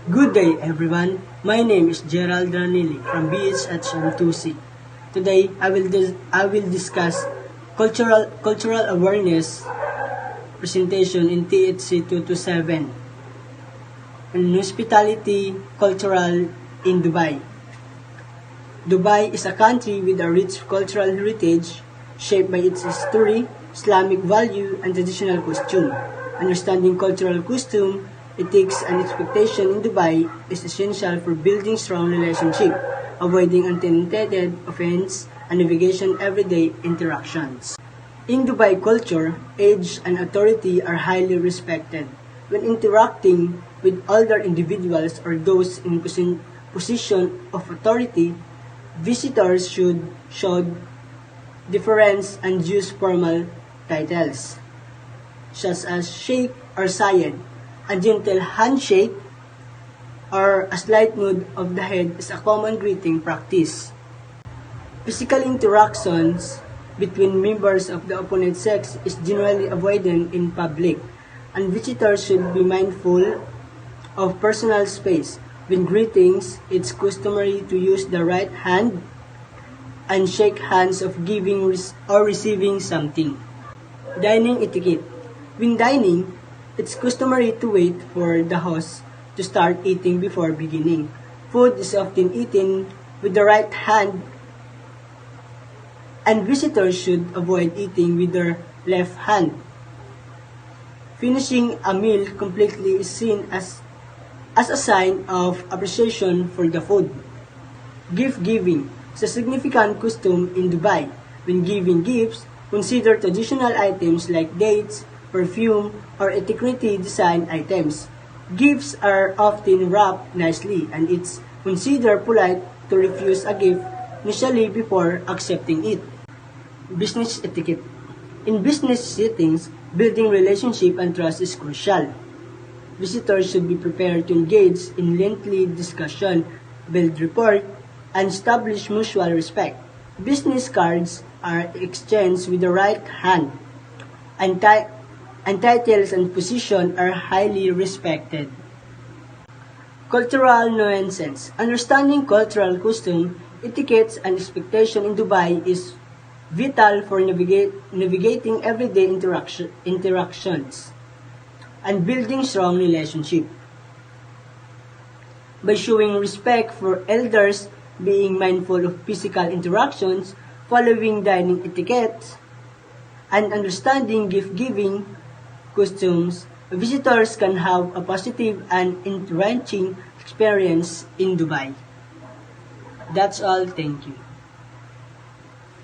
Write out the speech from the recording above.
Good day, everyone. My name is Gerald Ranili from BHHM2C. Today, I will discuss cultural awareness presentation in THC 227 and hospitality cultural in Dubai. Dubai is a country with a rich cultural heritage shaped by its history, Islamic value, and traditional costume. Understanding cultural costume, ethics, and expectation in Dubai is essential for building strong relationship, avoiding unintended offense, and navigation everyday interactions. In Dubai culture, age and authority are highly respected. When interacting with older individuals or those in position of authority, visitors should show deference and use formal titles, such as Sheikh or Syed. A gentle handshake or a slight nod of the head is a common greeting practice. Physical interactions between members of the opposite sex is generally avoided in public, and visitors should be mindful of personal space. When greetings, it's customary to use the right hand and shake hands of giving or receiving something. Dining etiquette. When dining, it's customary to wait for the host to start eating before beginning. Food is often eaten with the right hand, and visitors should avoid eating with their left hand. Finishing a meal completely is seen as a sign of appreciation for the food. Gift giving is a significant custom in Dubai. When giving gifts, consider traditional items like dates, perfume, or ethnically designed items. Gifts are often wrapped nicely, and it's considered polite to refuse a gift initially before accepting it. Business etiquette. In business settings, building relationship and trust is crucial. Visitors should be prepared to engage in lengthy discussion, build rapport, and establish mutual respect. Business cards are exchanged with the right hand, and titles and position are highly respected. Cultural nuances. Understanding cultural custom, etiquettes, and expectation in Dubai is vital for navigating everyday interactions and building strong relationship. By showing respect for elders, being mindful of physical interactions, following dining etiquette, and understanding gift-giving customs, visitors can have a positive and enriching experience in Dubai. That's all. Thank you.